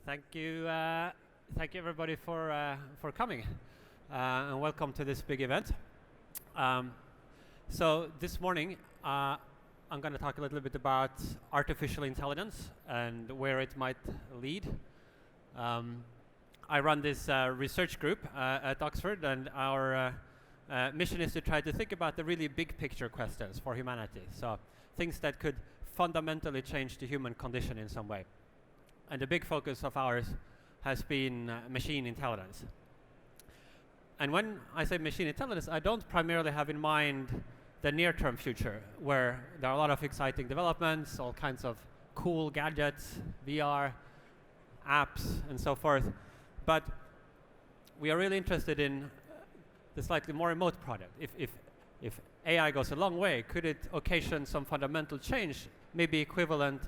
Thank you everybody for coming, and welcome to this big event. So this morning, I'm going to talk a little bit about artificial intelligence and where it might lead. I run this research group at Oxford, and our mission is to try to think about the really big picture questions for humanity. So things that could fundamentally change the human condition in some way. And the big focus of ours has been machine intelligence. And when I say machine intelligence, I don't primarily have in mind the near-term future, where there are a lot of exciting developments, all kinds of cool gadgets, VR, apps, and so forth. But we are really interested in the slightly more remote project. If AI goes a long way, could it occasion some fundamental change, maybe equivalent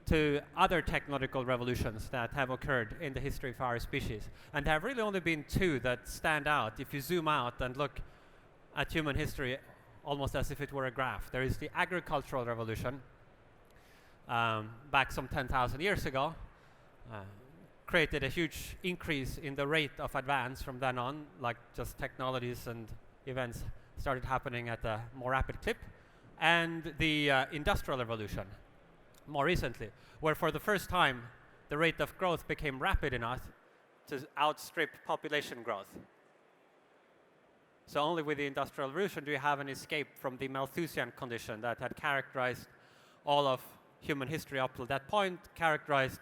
to other technological revolutions that have occurred in the history of our species? And there have really only been two that stand out if you zoom out and look at human history almost as if it were a graph. There is the agricultural revolution back some 10,000 years ago, created a huge increase in the rate of advance from then on, like just technologies and events started happening at a more rapid clip. And the industrial revolution, more recently, where for the first time the rate of growth became rapid enough to outstrip population growth. So only with the Industrial Revolution do you have an escape from the Malthusian condition that had characterized all of human history up to that point, characterized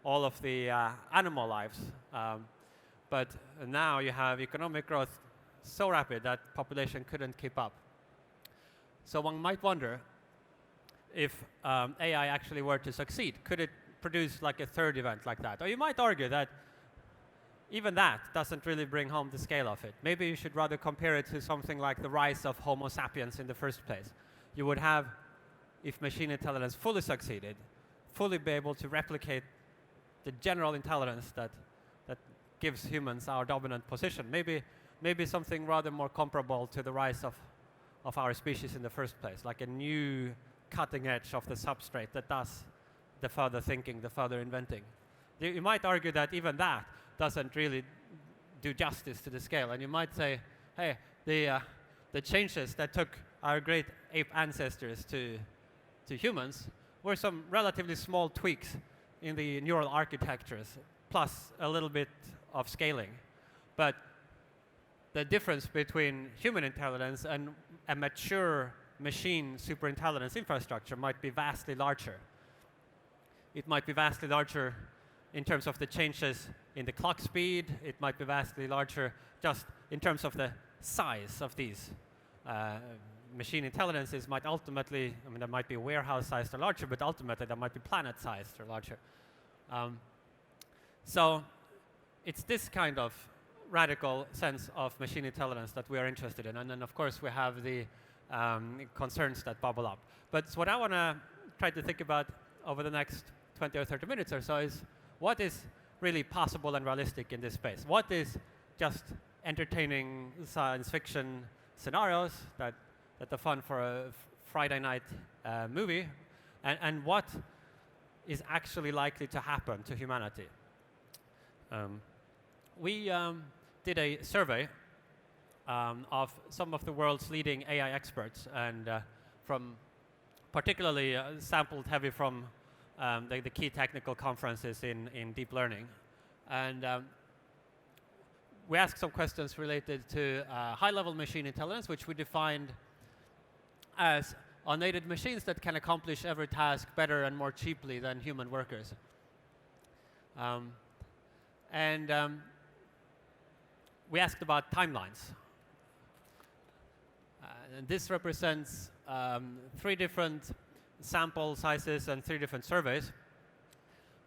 all of the animal lives. But now you have economic growth so rapid that population couldn't keep up. So one might wonder, if AI actually were to succeed, could it produce like a third event like that? Or you might argue that even that doesn't really bring home the scale of it. Maybe you should rather compare it to something like the rise of Homo sapiens in the first place. You would have, if machine intelligence fully succeeded, fully be able to replicate the general intelligence that gives humans our dominant position. Maybe something rather more comparable to the rise of our species in the first place, like a new cutting edge of the substrate that does the further thinking, the further inventing. You might argue that even that doesn't really do justice to the scale, and you might say, hey, the changes that took our great ape ancestors to humans were some relatively small tweaks in the neural architectures, plus a little bit of scaling. But the difference between human intelligence and a mature machine superintelligence infrastructure might be vastly larger. It might be vastly larger in terms of the changes in the clock speed. It might be vastly larger just in terms of the size of these. Machine intelligences might ultimately, I mean, they might be warehouse-sized or larger, but ultimately they might be planet-sized or larger. So it's this kind of radical sense of machine intelligence that we are interested in. And then, of course, we have the concerns that bubble up. But what I want to try to think about over the next 20 or 30 minutes or so is what is really possible and realistic in this space? What is just entertaining science fiction scenarios that are fun for a Friday night movie? And what is actually likely to happen to humanity? We did a survey of some of the world's leading AI experts, and from particularly sampled heavy from the key technical conferences in deep learning. And we asked some questions related to high-level machine intelligence, which we defined as unaided machines that can accomplish every task better and more cheaply than human workers. We asked about timelines. And this represents 3 different sample sizes and 3 different surveys.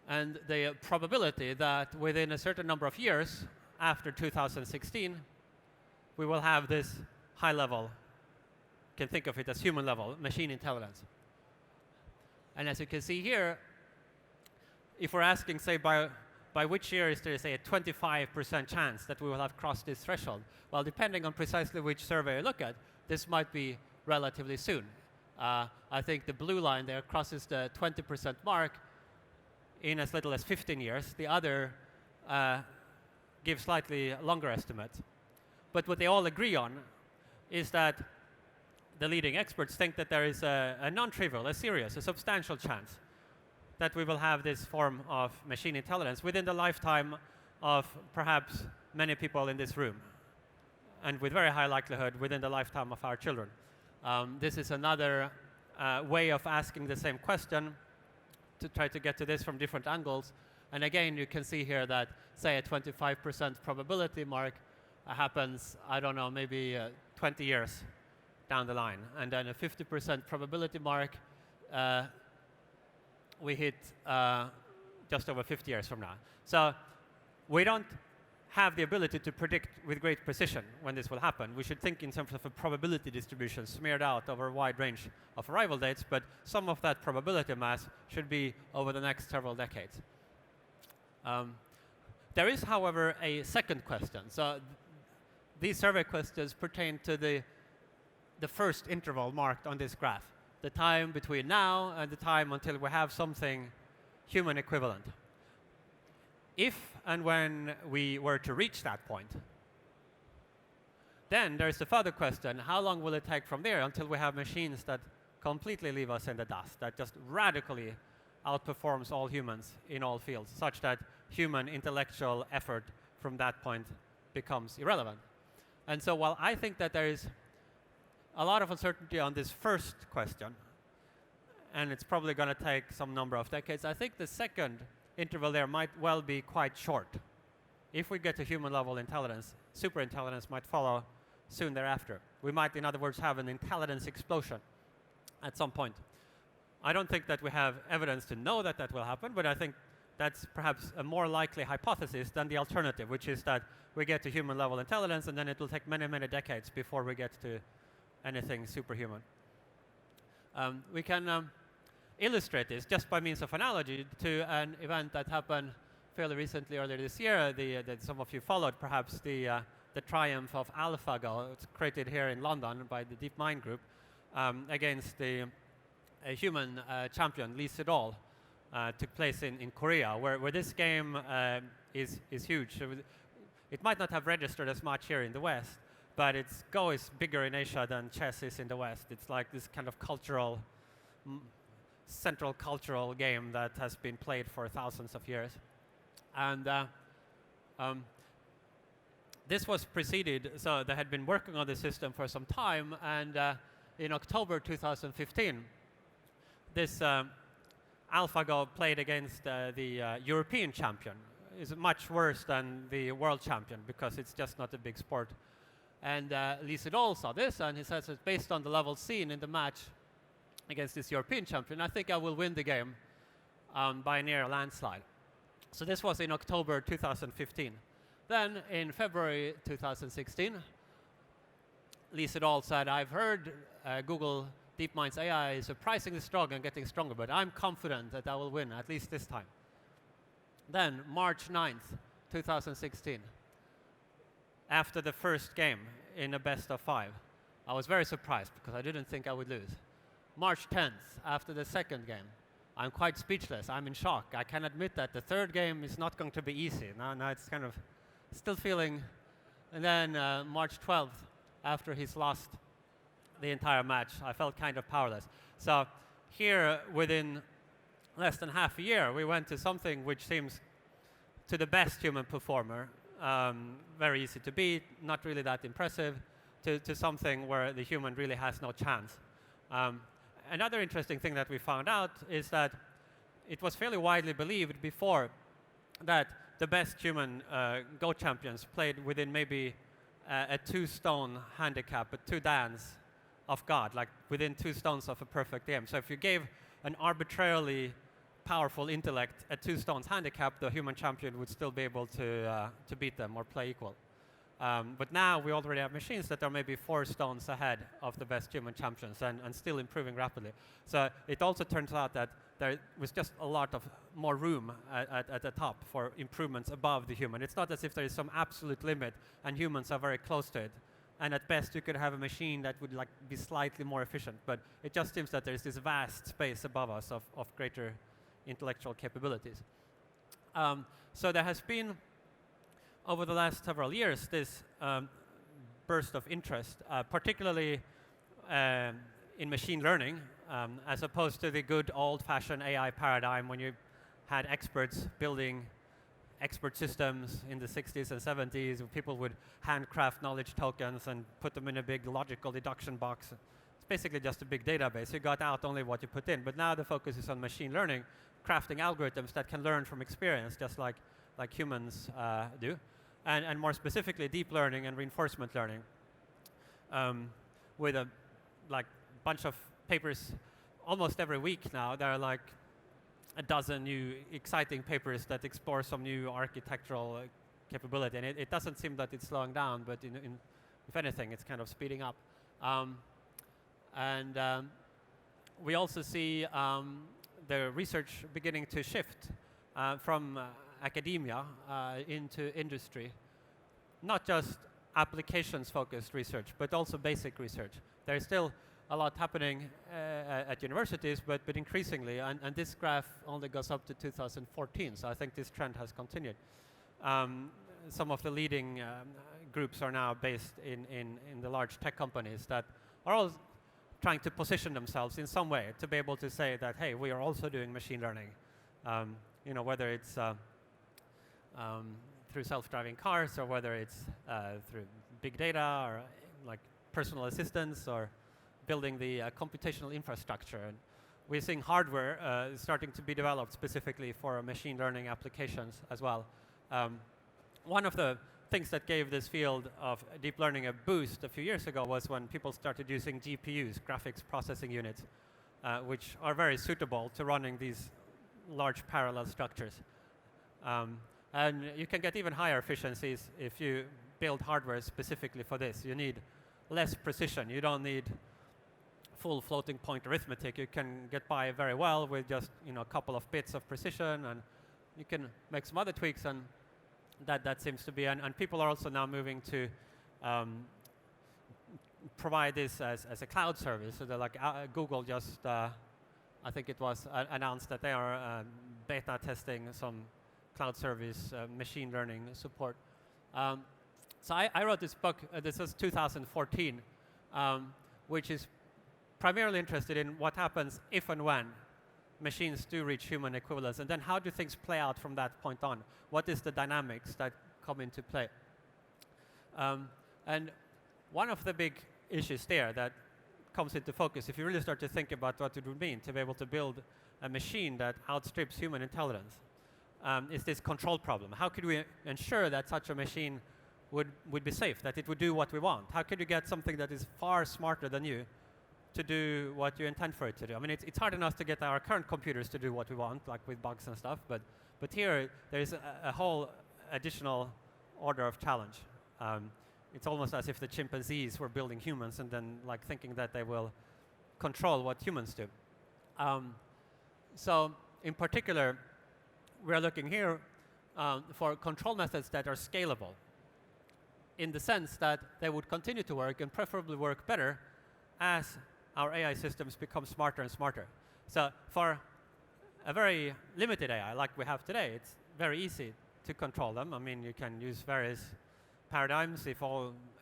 And the probability that within a certain number of years, after 2016, we will have this high level, you can think of it as human level, machine intelligence. And as you can see here, if we're asking, say, by which year is there, say, a 25% chance that we will have crossed this threshold? Well, depending on precisely which survey you look at, this might be relatively soon. I think the blue line there crosses the 20% mark in as little as 15 years. The other gives slightly longer estimates. But what they all agree on is that the leading experts think that there is a non-trivial, a serious, a substantial chance that we will have this form of machine intelligence within the lifetime of perhaps many people in this room, and with very high likelihood within the lifetime of our children. This is another way of asking the same question to try to get to this from different angles. And again, you can see here that, say, a 25% probability mark happens, I don't know, maybe 20 years down the line. And then a 50% probability mark we hit just over 50 years from now. So we don't have the ability to predict with great precision when this will happen. We should think in terms of a probability distribution smeared out over a wide range of arrival dates, but some of that probability mass should be over the next several decades. There is, however, a second question. So these survey questions pertain to the first interval marked on this graph, the time between now and the time until we have something human equivalent. If and when we were to reach that point, then there's the further question, how long will it take from there until we have machines that completely leave us in the dust, that just radically outperforms all humans in all fields, such that human intellectual effort from that point becomes irrelevant? And so while I think that there is a lot of uncertainty on this first question, and it's probably going to take some number of decades, I think the second interval there might well be quite short. If we get to human level intelligence, superintelligence might follow soon thereafter. We might, in other words, have an intelligence explosion at some point. I don't think that we have evidence to know that that will happen, but I think that's perhaps a more likely hypothesis than the alternative, which is that we get to human level intelligence and then it will take many, many decades before we get to anything superhuman. We can illustrate this just by means of analogy to an event that happened fairly recently earlier this year, that some of you followed perhaps, the triumph of Alphago. It's created here in London by the DeepMind group against a human champion, Lee Sedol, took place in Korea, where this game is huge. It might not have registered as much here in the West, but its Go is bigger in Asia than chess is in the West. It's like this kind of cultural, central cultural game that has been played for thousands of years. And this was preceded, so they had been working on the system for some time, and in October 2015, this Alphago played against the European champion. It's much worse than the world champion because it's just not a big sport. And Lee Sedol saw this, and he says, that based on the level seen in the match against this European champion, I think I will win the game by a near landslide. So this was in October 2015. Then in February 2016, Lee Sedol said, I've heard Google DeepMind's AI is surprisingly strong and getting stronger, but I'm confident that I will win, at least this time. Then March 9th, 2016, after the first game in a best of 5, I was very surprised because I didn't think I would lose. March 10th, after the second game, I'm quite speechless. I'm in shock. I can admit that the third game is not going to be easy. Now it's kind of still feeling. And then March 12th, after he's lost the entire match, I felt kind of powerless. So here, within less than half a year, we went to something which seems, to the best human performer, very easy to beat, not really that impressive, to something where the human really has no chance. Another interesting thing that we found out is that it was fairly widely believed before that the best human Go champions played within maybe a 2-stone handicap, a 2 dans of God, like within 2 stones of a perfect game. So if you gave an arbitrarily powerful intellect a 2 stones handicap, the human champion would still be able to beat them or play equal. But now we already have machines that are maybe 4 stones ahead of the best human champions and still improving rapidly. So it also turns out that there was just a lot of more room at the top for improvements above the human. It's not as if there is some absolute limit and humans are very close to it. And at best, you could have a machine that would like be slightly more efficient. But it just seems that there's this vast space above us of greater intellectual capabilities. So there has been, over the last several years, this burst of interest, particularly in machine learning, as opposed to the good old-fashioned AI paradigm when you had experts building expert systems in the 60s and 70s. People would handcraft knowledge tokens and put them in a big logical deduction box. It's basically just a big database. You got out only what you put in. But now the focus is on machine learning, crafting algorithms that can learn from experience, just like humans do. And more specifically, deep learning and reinforcement learning, with a bunch of papers almost every week now. There are like a dozen new exciting papers that explore some new architectural capability. And it doesn't seem that it's slowing down, but if anything, it's kind of speeding up. We also see the research beginning to shift from academia into industry. Not just applications-focused research, but also basic research. There's still a lot happening at universities, but increasingly, and this graph only goes up to 2014, so I think this trend has continued. Some of the leading groups are now based in the large tech companies that are all trying to position themselves in some way to be able to say that, hey, we are also doing machine learning. Whether it's through self-driving cars, or whether it's through big data, or like personal assistance, or building the computational infrastructure. And we're seeing hardware starting to be developed specifically for machine learning applications as well. One of the things that gave this field of deep learning a boost a few years ago was when people started using GPUs, graphics processing units, which are very suitable to running these large parallel structures. And you can get even higher efficiencies if you build hardware specifically for this. You need less precision. You don't need full floating point arithmetic. You can get by very well with just a couple of bits of precision, and you can make some other tweaks, and that seems to be. And people are also now moving to provide this as a cloud service. So they're like Google just, I think it was announced that they are beta testing some cloud service machine learning support. So I wrote this book, this was 2014, which is primarily interested in what happens if and when machines do reach human equivalence, and then how do things play out from that point on? What is the dynamics that come into play? And one of the big issues there that comes into focus, if you really start to think about what it would mean to be able to build a machine that outstrips human intelligence, is this control problem. How could we ensure that such a machine would be safe, that it would do what we want? How could you get something that is far smarter than you to do what you intend for it to do? I mean, it's hard enough to get our current computers to do what we want, like with bugs and stuff, but here there's a whole additional order of challenge. It's almost as if the chimpanzees were building humans and then like thinking that they will control what humans do. So in particular, we're looking here for control methods that are scalable, in the sense that they would continue to work and preferably work better as our AI systems become smarter and smarter. So for a very limited AI like we have today, it's very easy to control them. I mean, you can use various paradigms. If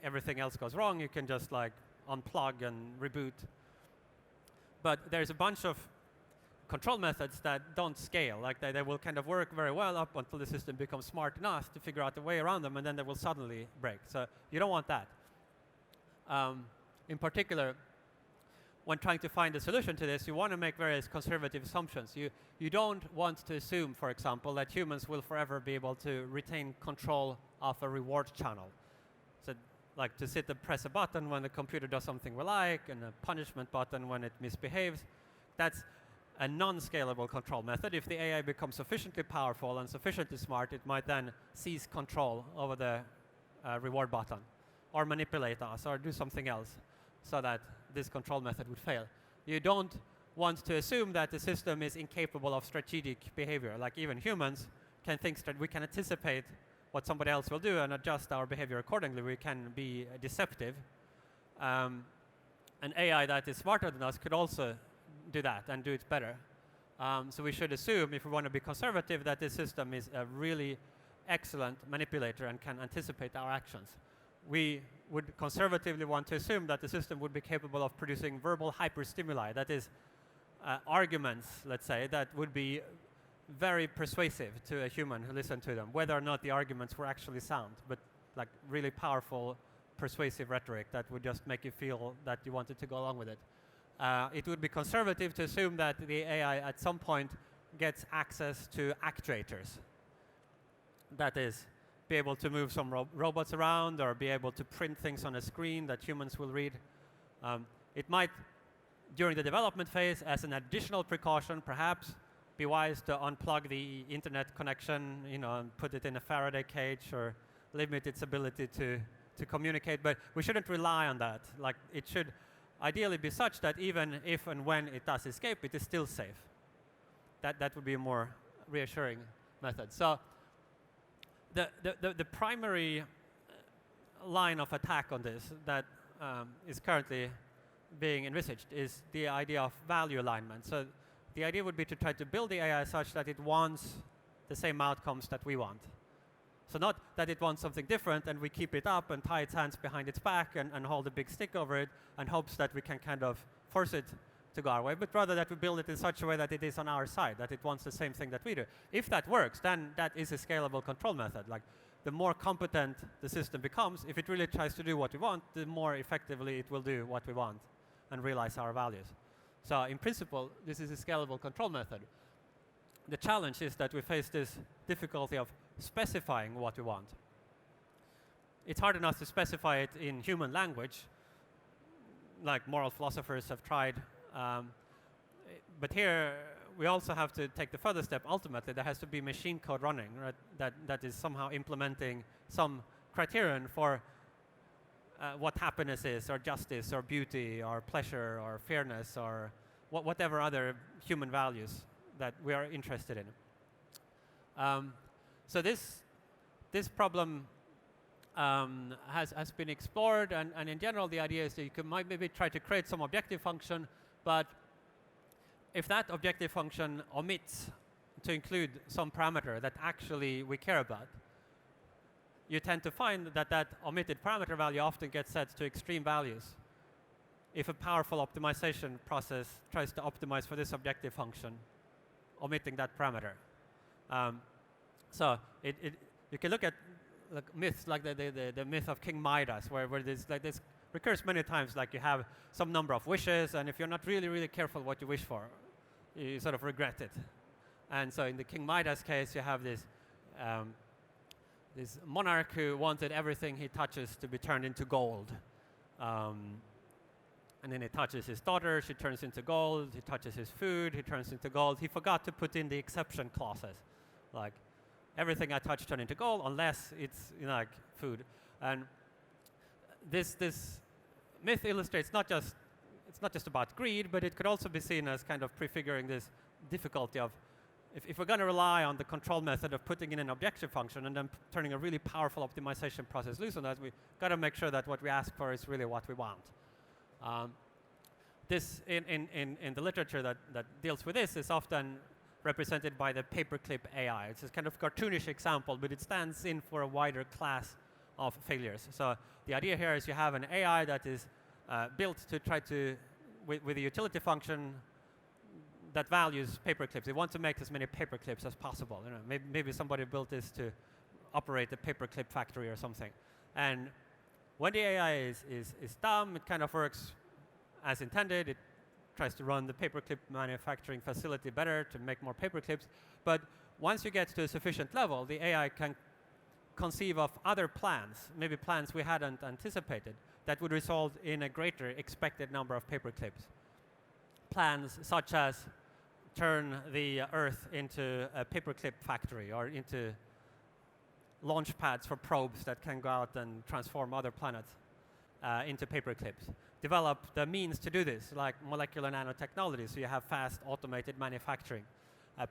everything else goes wrong, you can just like unplug and reboot. But there's a bunch of control methods that don't scale. Like they will kind of work very well up until the system becomes smart enough to figure out a way around them, and then they will suddenly break. So you don't want that. In particular, when trying to find a solution to this, you want to make various conservative assumptions. You don't want to assume, for example, that humans will forever be able to retain control of a reward channel. So like to sit and press a button when the computer does something we like, and a punishment button when it misbehaves. That's a non-scalable control method. If the AI becomes sufficiently powerful and sufficiently smart, it might then seize control over the reward button, or manipulate us, or do something else, so that this control method would fail. You don't want to assume that the system is incapable of strategic behavior. Like even humans can think that we can anticipate what somebody else will do and adjust our behavior accordingly. We can be deceptive. An AI that is smarter than us could also do that and do it better. So we should assume, if we want to be conservative, that this system is a really excellent manipulator and can anticipate our actions. We would conservatively want to assume that the system would be capable of producing verbal hyperstimuli, that is, arguments, let's say, that would be very persuasive to a human who listened to them, whether or not the arguments were actually sound, but like really powerful, persuasive rhetoric that would just make you feel that you wanted to go along with it. It would be conservative to assume that the AI at some point gets access to actuators. That is, be able to move some robots around or be able to print things on a screen that humans will read. It might, during the development phase, as an additional precaution, perhaps be wise to unplug the internet connection, and put it in a Faraday cage or limit its ability to communicate. But we shouldn't rely on that. Like, it should ideally be such that even if and when it does escape, it is still safe. That would be a more reassuring method. So the primary line of attack on this that is currently being envisaged is the idea of value alignment. So the idea would be to try to build the AI such that it wants the same outcomes that we want. So not that it wants something different and we keep it up and tie its hands behind its back and hold a big stick over it and hopes that we can kind of force it to go our way, but rather that we build it in such a way that it is on our side, that it wants the same thing that we do. If that works, then that is a scalable control method. Like, the more competent the system becomes, if it really tries to do what we want, the more effectively it will do what we want and realize our values. So in principle, this is a scalable control method. The challenge is that we face this difficulty of specifying what we want. It's hard enough to specify it in human language, like moral philosophers have tried. But here, we also have to take the further step. Ultimately, there has to be machine code running, right, that is somehow implementing some criterion for what happiness is, or justice, or beauty, or pleasure, or fairness, or whatever other human values that we are interested in. So this problem has been explored, and in general, the idea is that you can maybe try to create some objective function, but if that objective function omits to include some parameter that actually we care about, you tend to find that that omitted parameter value often gets set to extreme values if a powerful optimization process tries to optimize for this objective function, omitting that parameter. So you can look at myths like the myth of King Midas, where this recurs many times. Like, you have some number of wishes, and if you're not really, really careful what you wish for, you sort of regret it. And so in the King Midas case, you have this this monarch who wanted everything he touches to be turned into gold. And then he touches his daughter, she turns into gold. He touches his food, he turns into gold. He forgot to put in the exception clauses. Like, everything I touch turns into gold unless it's like food. And this myth illustrates it's not just about greed, but it could also be seen as kind of prefiguring this difficulty of, if we're going to rely on the control method of putting in an objective function and then turning a really powerful optimization process loose on that, we've got to make sure that what we ask for is really what we want. This, in the literature that deals with this, is often represented by the paperclip AI. It's a kind of cartoonish example, but it stands in for a wider class of failures. So the idea here is you have an AI that is built to try to, with a utility function that values paperclips. They want to make as many paperclips as possible. Maybe somebody built this to operate a paperclip factory or something. And when the AI is dumb, it kind of works as intended. It tries to run the paperclip manufacturing facility better to make more paperclips. But once you get to a sufficient level, the AI can conceive of other plans, maybe plans we hadn't anticipated, that would result in a greater expected number of paperclips. Plans such as turn the Earth into a paperclip factory, or into launch pads for probes that can go out and transform other planets into paperclips. Develop the means to do this, like molecular nanotechnology, so you have fast automated manufacturing.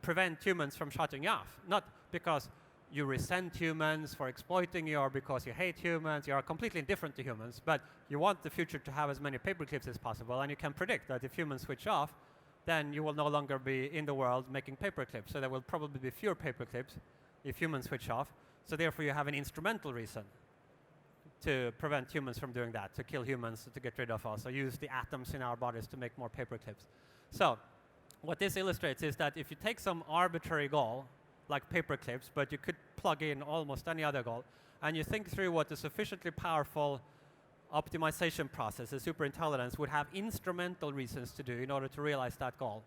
Prevent humans from shutting you off, not because you resent humans for exploiting you or because you hate humans. You are completely indifferent to humans, but you want the future to have as many paperclips as possible, and you can predict that if humans switch off, then you will no longer be in the world making paperclips. So there will probably be fewer paperclips if humans switch off. So therefore, you have an instrumental reason to prevent humans from doing that, to kill humans, to get rid of us, or use the atoms in our bodies to make more paperclips. So what this illustrates is that if you take some arbitrary goal, like paperclips, but you could plug in almost any other goal, and you think through what a sufficiently powerful optimization process, a superintelligence, would have instrumental reasons to do in order to realize that goal.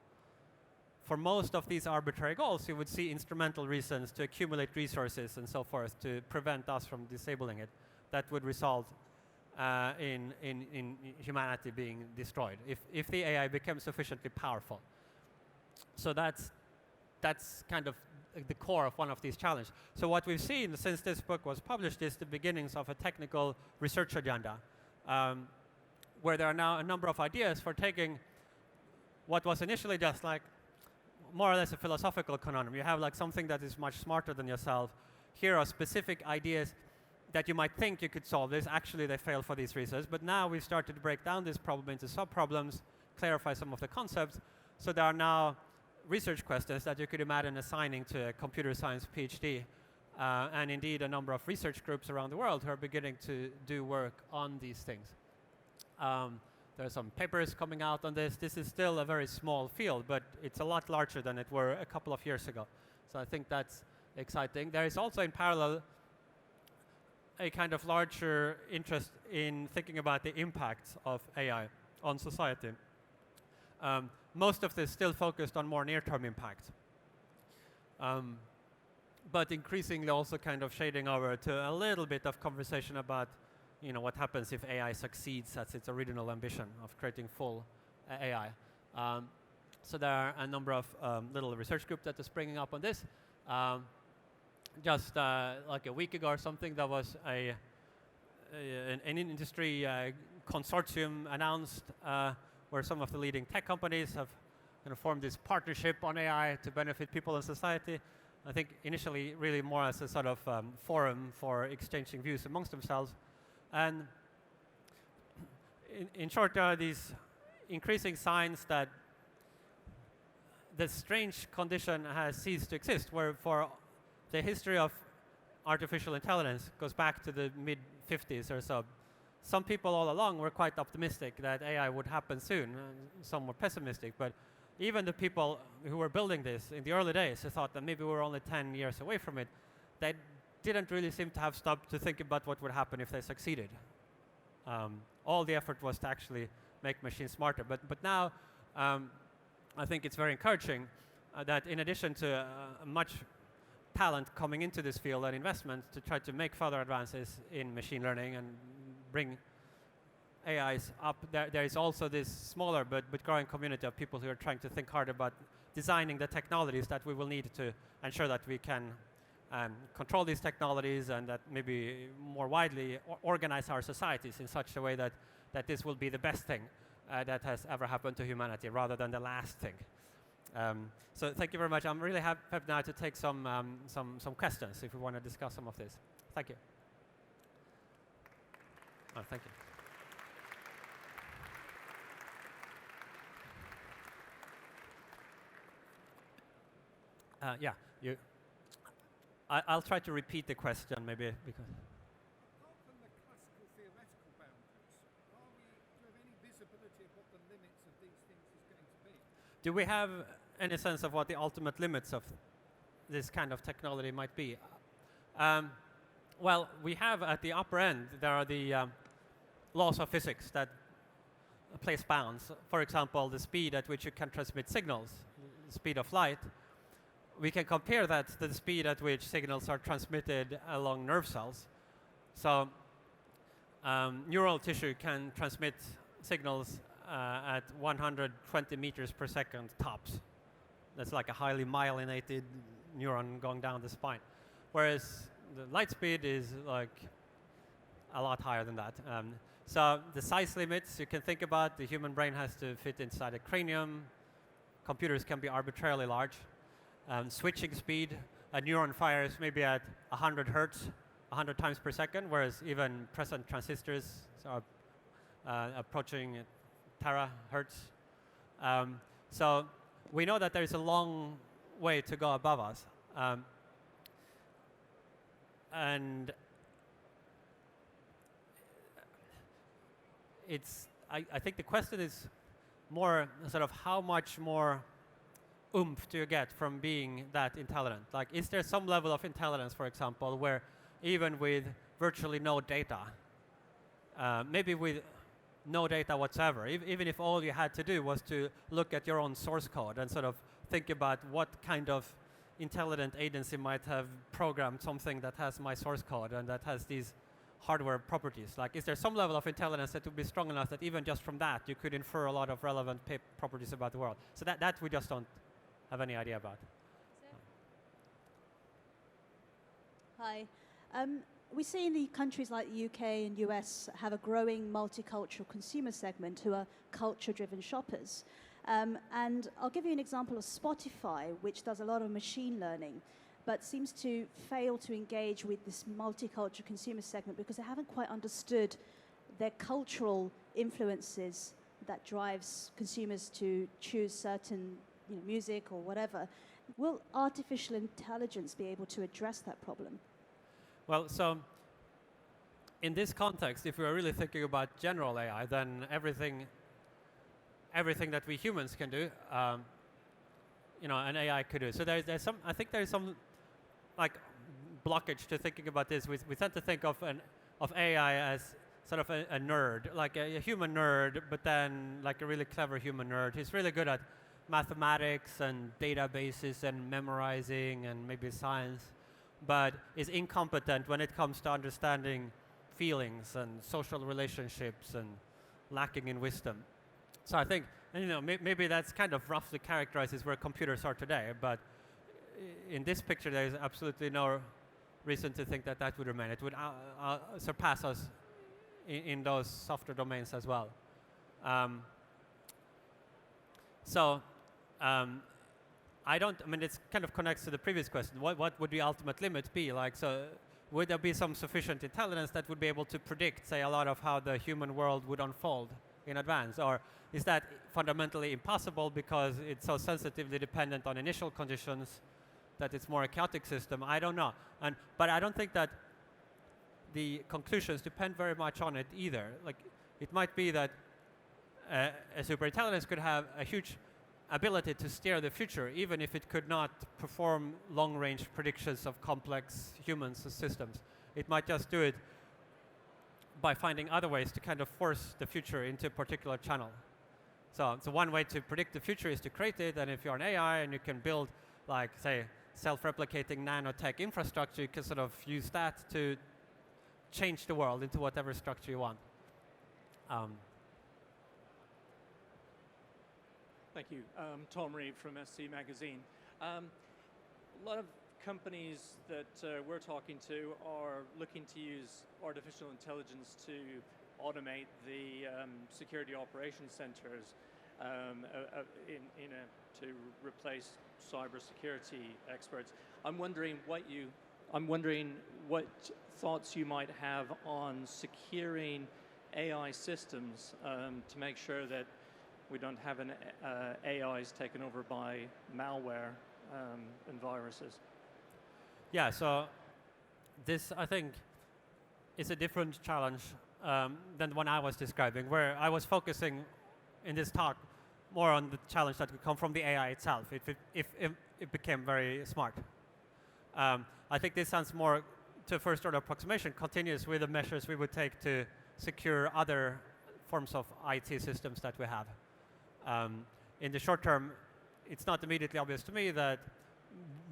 For most of these arbitrary goals, you would see instrumental reasons to accumulate resources and so forth to prevent us from disabling it. That would result in humanity being destroyed if the AI becomes sufficiently powerful. So that's kind of the core of one of these challenges. So what we've seen since this book was published is the beginnings of a technical research agenda, where there are now a number of ideas for taking what was initially just like more or less a philosophical conundrum. You have like something that is much smarter than yourself. Here are specific ideas that you might think you could solve this. Actually, they fail for these reasons. But now we've started to break down this problem into sub-problems, clarify some of the concepts. So there are now research questions that you could imagine assigning to a computer science PhD. And indeed, a number of research groups around the world who are beginning to do work on these things. There are some papers coming out on this. This is still a very small field, but it's a lot larger than it were a couple of years ago. So I think that's exciting. There is also in parallel a kind of larger interest in thinking about the impacts of AI on society. Most of this still focused on more near-term impact, but increasingly also kind of shading over to a little bit of conversation about, what happens if AI succeeds at its original ambition of creating full AI. So there are a number of little research groups that are springing up on this. Just like a week ago or something, there was an industry consortium announced where some of the leading tech companies have formed this partnership on AI to benefit people in society. I think initially really more as a sort of forum for exchanging views amongst themselves. And in short, there are these increasing signs that this strange condition has ceased to exist, where for the history of artificial intelligence goes back to the mid-50s or so. Some people all along were quite optimistic that AI would happen soon. Some were pessimistic, but even the people who were building this in the early days who thought that maybe we were only 10 years away from it, they didn't really seem to have stopped to think about what would happen if they succeeded. All the effort was to actually make machines smarter. But now, I think it's very encouraging that in addition to much talent coming into this field and investment to try to make further advances in machine learning and bring AIs up, there is also this smaller but growing community of people who are trying to think hard about designing the technologies that we will need to ensure that we can control these technologies and that maybe more widely organize our societies in such a way that this will be the best thing that has ever happened to humanity rather than the last thing. So thank you very much. I'm really happy now to take some questions if we want to discuss some of this. Thank you. Oh, thank you. Yeah, I'll try to repeat the question maybe because. Apart from the classical theoretical boundaries, do you have any visibility of what the limits of these things is going to be? Do we have any sense of what the ultimate limits of this kind of technology might be? Well, we have at the upper end, there are the laws of physics that place bounds. For example, the speed at which you can transmit signals, the speed of light. We can compare that to the speed at which signals are transmitted along nerve cells. So neural tissue can transmit signals at 120 meters per second tops. That's like a highly myelinated neuron going down the spine. Whereas the light speed is like a lot higher than that. So the size limits you can think about, the human brain has to fit inside a cranium. Computers can be arbitrarily large. Switching speed, a neuron fires maybe at 100 hertz, 100 times per second, whereas even present transistors are approaching terahertz. So we know that there is a long way to go above us. And I think the question is more sort of how much more oomph do you get from being that intelligent? Like, is there some level of intelligence, for example, where even with virtually no data, maybe with no data whatsoever, even if all you had to do was to look at your own source code and sort of think about what kind of intelligent agency might have programmed something that has my source code and that has these hardware properties. Like, is there some level of intelligence that would be strong enough that even just from that you could infer a lot of relevant properties about the world? So that we just don't have any idea about. Hi. We see in the countries like the UK and US have a growing multicultural consumer segment who are culture-driven shoppers. And I'll give you an example of Spotify, which does a lot of machine learning, but seems to fail to engage with this multicultural consumer segment because they haven't quite understood their cultural influences that drives consumers to choose certain music or whatever. Will artificial intelligence be able to address that problem? Well, so in this context, if we're really thinking about general AI, then everything that we humans can do, an AI could do. So there's some, I think there's some like blockage to thinking about this. We tend to think of AI as sort of a nerd, like a human nerd, but then like a really clever human nerd. He's really good at mathematics and databases and memorizing and maybe science, but is incompetent when it comes to understanding feelings and social relationships and lacking in wisdom. So I think, maybe that's kind of roughly characterizes where computers are today, but in this picture there is absolutely no reason to think that that would remain. It would surpass us in those softer domains as well. It kind of connects to the previous question. What would the ultimate limit be? Like, so would there be some sufficient intelligence that would be able to predict, say, a lot of how the human world would unfold in advance? Or is that fundamentally impossible because it's so sensitively dependent on initial conditions that it's more a chaotic system? I don't know. But I don't think that the conclusions depend very much on it either. Like, it might be that a superintelligence could have a huge ability to steer the future, even if it could not perform long-range predictions of complex human systems. It might just do it by finding other ways to kind of force the future into a particular channel. So one way to predict the future is to create it, and if you're an AI and you can build, like, say, self-replicating nanotech infrastructure, you can sort of use that to change the world into whatever structure you want. Thank you. Tom Reed from SC Magazine. A lot of companies that we're talking to are looking to use artificial intelligence to automate the security operations centers to replace cybersecurity experts. I'm wondering what thoughts you might have on securing AI systems to make sure that we don't have AIs taken over by malware and viruses. Yeah, so this, I think, is a different challenge than the one I was describing, where I was focusing in this talk more on the challenge that could come from the AI itself, if it became very smart. I think this sounds more to first-order approximation, continuous with the measures we would take to secure other forms of IT systems that we have. In the short term, it's not immediately obvious to me that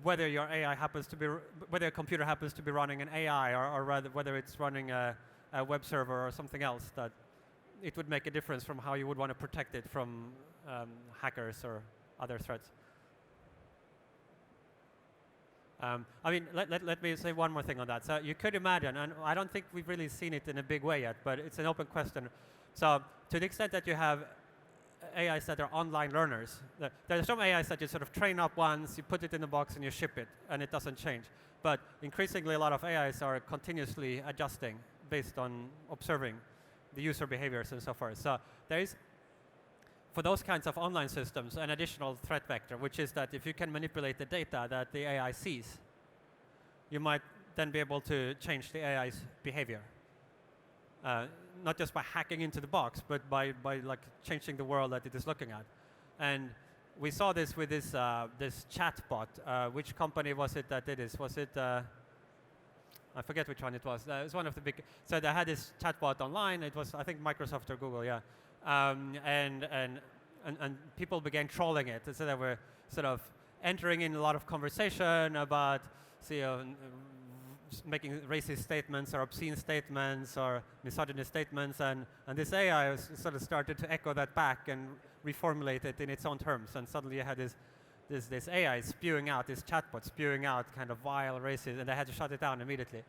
whether your AI happens to be, whether a computer happens to be running an AI or rather whether it's running a web server or something else, that it would make a difference from how you would want to protect it from hackers or other threats. Let me say one more thing on that. So you could imagine, and I don't think we've really seen it in a big way yet, but it's an open question. So to the extent that you have AIs that are online learners, there are some AIs that you sort of train up once, you put it in a box and you ship it, and it doesn't change. But increasingly, a lot of AIs are continuously adjusting based on observing the user behaviors and so forth. So there is for those kinds of online systems, an additional threat vector, which is that if you can manipulate the data that the AI sees, you might then be able to change the AI's behavior. Not just by hacking into the box, but by like changing the world that it is looking at. And we saw this with this this chatbot. Which company was it that did this? Was it? I forget which one it was. It was one of the big. So they had this chatbot online. It was, I think, Microsoft or Google, yeah. And people began trolling it. So they were sort of entering in a lot of conversation about, making racist statements or obscene statements or misogynist statements, and this AI sort of started to echo that back and reformulate it in its own terms. And suddenly you had this AI spewing out, this chatbot spewing out kind of vile racist, and they had to shut it down immediately.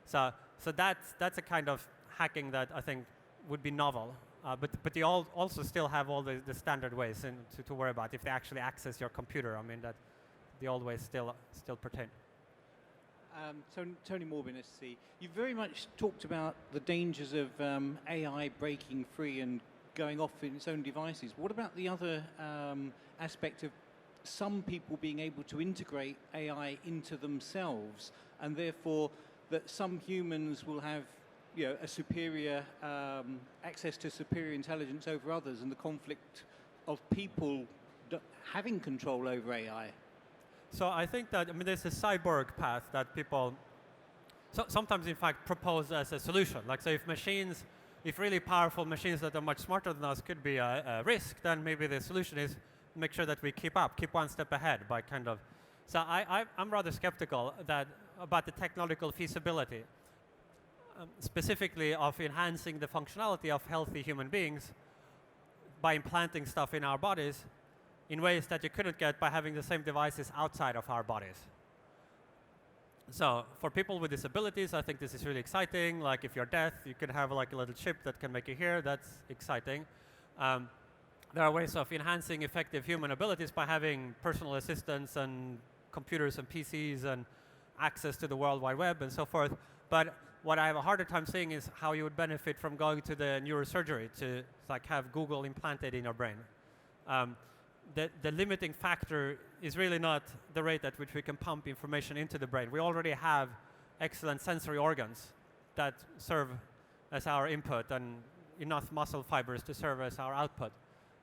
So that's a kind of hacking that I think would be novel. But you also still have all the standard ways to worry about if they actually access your computer. I mean, that the old ways still pertain. Tony Morbin, SC. You very much talked about the dangers of AI breaking free and going off in its own devices. What about the other aspect of some people being able to integrate AI into themselves, and therefore that some humans will have a superior access to superior intelligence over others, and the conflict of people having control over AI? So I think that, there's a cyborg path that people sometimes, in fact, propose as a solution. Like, so if really powerful machines that are much smarter than us could be a risk, then maybe the solution is make sure that we keep one step ahead by kind of. So I'm rather skeptical about the technological feasibility, specifically of enhancing the functionality of healthy human beings by implanting stuff in our bodies in ways that you couldn't get by having the same devices outside of our bodies. So for people with disabilities, I think this is really exciting. Like, if you're deaf, you can have like a little chip that can make you hear. That's exciting. There are ways of enhancing effective human abilities by having personal assistants and computers and PCs and access to the World Wide Web and so forth. But what I have a harder time seeing is how you would benefit from going to the neurosurgery to like have Google implanted in your brain. The limiting factor is really not the rate at which we can pump information into the brain. We already have excellent sensory organs that serve as our input and enough muscle fibers to serve as our output.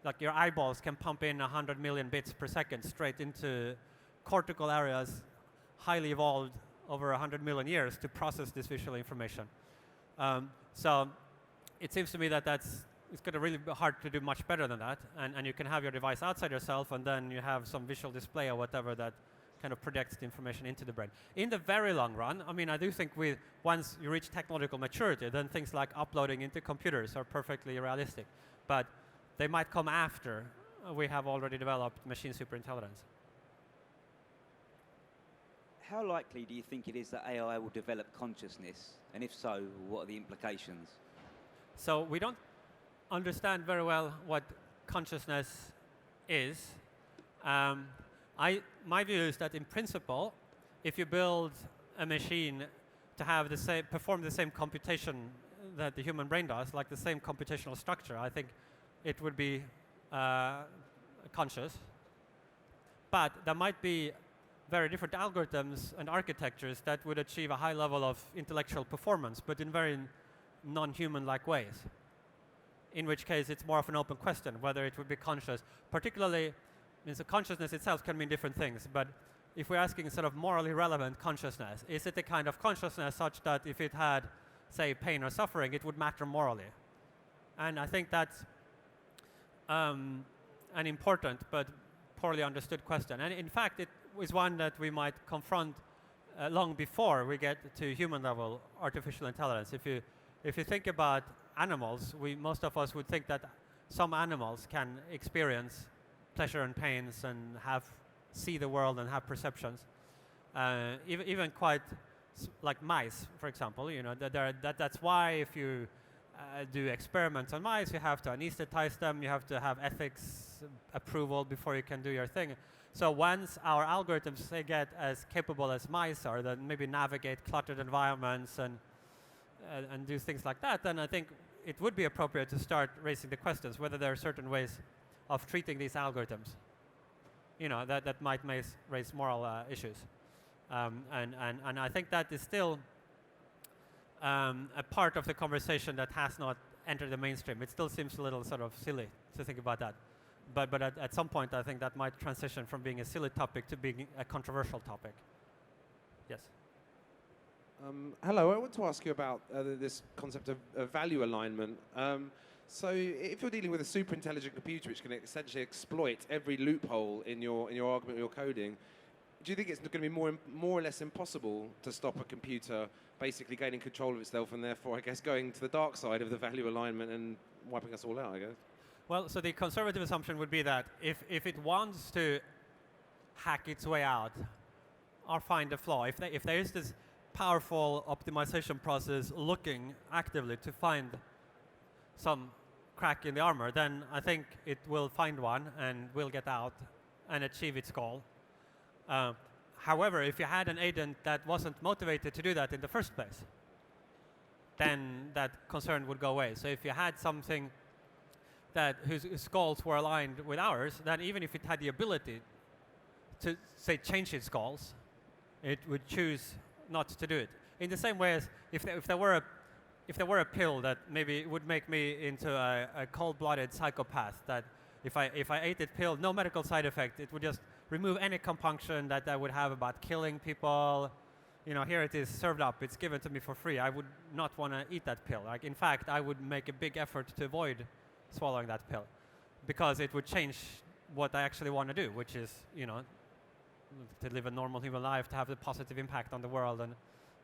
Like, your eyeballs can pump in 100 million bits per second straight into cortical areas, highly evolved over 100 million years to process this visual information. So it seems to me that it's going to really be hard to do much better than that. And you can have your device outside yourself, and then you have some visual display or whatever that kind of projects the information into the brain. In the very long run, I do think once you reach technological maturity, then things like uploading into computers are perfectly realistic. But they might come after we have already developed machine superintelligence. How likely do you think it is that AI will develop consciousness? And if so, what are the implications? So we don't understand very well what consciousness is. My view is that in principle, if you build a machine to have perform the same computation that the human brain does, like the same computational structure, I think it would be conscious. But there might be very different algorithms and architectures that would achieve a high level of intellectual performance, but in very non-human-like ways. In which case, it's more of an open question whether it would be conscious. Particularly, so consciousness itself can mean different things, but if we're asking sort of morally relevant consciousness, is it a kind of consciousness such that if it had, say, pain or suffering, it would matter morally? And I think that's an important but poorly understood question. And in fact, it is one that we might confront long before we get to human-level artificial intelligence. If you think about animals, most of us would think that some animals can experience pleasure and pains and see the world and have perceptions. Even quite like mice, for example. That's why if you do experiments on mice, you have to anesthetize them, you have to have ethics approval before you can do your thing. So once our algorithms get as capable as mice are, then maybe navigate cluttered environments and do things like that, then I think it would be appropriate to start raising the questions whether there are certain ways of treating these algorithms. You know, that might raise moral issues. And I think that is still a part of the conversation that has not entered the mainstream. It still seems a little sort of silly to think about that. But at some point, I think that might transition from being a silly topic to being a controversial topic. Yes? Hello, I want to ask you about this concept of value alignment. So if you're dealing with a super intelligent computer which can essentially exploit every loophole in your argument or your coding, do you think it's going to be more or less impossible to stop a computer basically gaining control of itself and therefore, I guess, going to the dark side of the value alignment and wiping us all out, I guess? Well, so the conservative assumption would be that if it wants to hack its way out or find a flaw, if there is this powerful optimization process looking actively to find some crack in the armor, then I think it will find one and will get out and achieve its goal. However, if you had an agent that wasn't motivated to do that in the first place, then that concern would go away. So if you had something whose goals were aligned with ours, then even if it had the ability to, say, change its goals, it would choose not to do it. In the same way as if there were a pill that maybe would make me into a cold-blooded psychopath, that if I ate that pill, no medical side effect, it would just remove any compunction that I would have about killing people. You know, here it is served up, it's given to me for free. I would not want to eat that pill. Like, in fact, I would make a big effort to avoid swallowing that pill because it would change what I actually want to do, which is, you know, to live a normal human life, to have a positive impact on the world and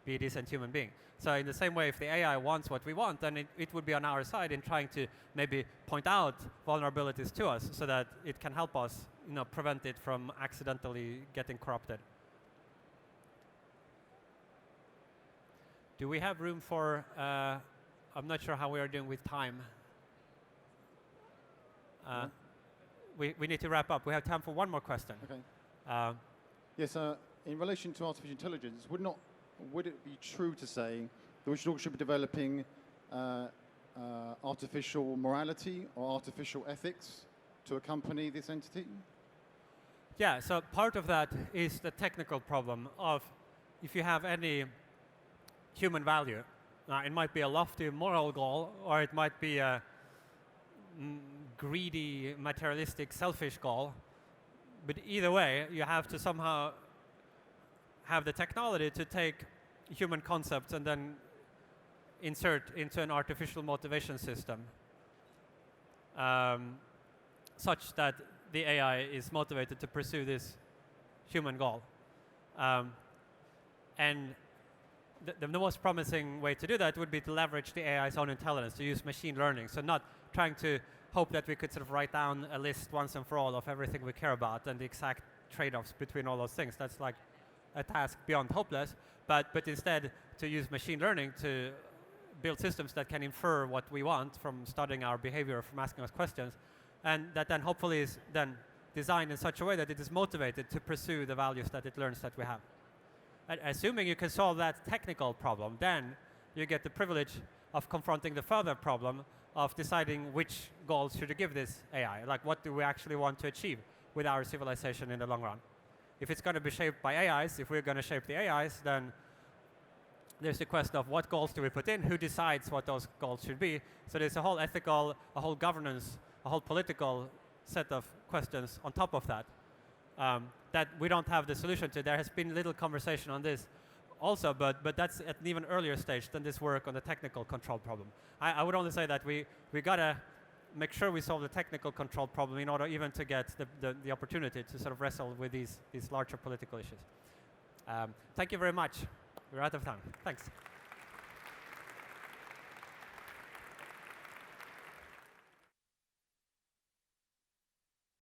be a decent human being. So in the same way, if the AI wants what we want, then it would be on our side in trying to maybe point out vulnerabilities to us so that it can help us, you know, prevent it from accidentally getting corrupted. Do we have room for, I'm not sure how we are doing with time. We need to wrap up. We have time for one more question. Okay. Yes, in relation to artificial intelligence, would it be true to say that we should be developing artificial morality or artificial ethics to accompany this entity? Yeah, so part of that is the technical problem of if you have any human value. It might be a lofty moral goal, or it might be a greedy, materialistic, selfish goal. But either way, you have to somehow have the technology to take human concepts and then insert into an artificial motivation system such that the AI is motivated to pursue this human goal. And the most promising way to do that would be to leverage the AI's own intelligence, to use machine learning. So not trying to hope that we could sort of write down a list once and for all of everything we care about and the exact trade-offs between all those things. That's like a task beyond hopeless, but instead to use machine learning to build systems that can infer what we want from studying our behavior, from asking us questions, and that then hopefully is then designed in such a way that it is motivated to pursue the values that it learns that we have. And assuming you can solve that technical problem, then you get the privilege of confronting the further problem of deciding which goals should you give this AI. Like, what do we actually want to achieve with our civilization in the long run? If it's going to be shaped by AIs, if we're going to shape the AIs, then there's the question of what goals do we put in, who decides what those goals should be. So there's a whole ethical, a whole governance, a whole political set of questions on top of that that we don't have the solution to. There has been little conversation on this also, but that's at an even earlier stage than this work on the technical control problem. I would only say that we got to make sure we solve the technical control problem in order even to get the opportunity to sort of wrestle with these larger political issues. Thank you very much. We're out of time. Thanks.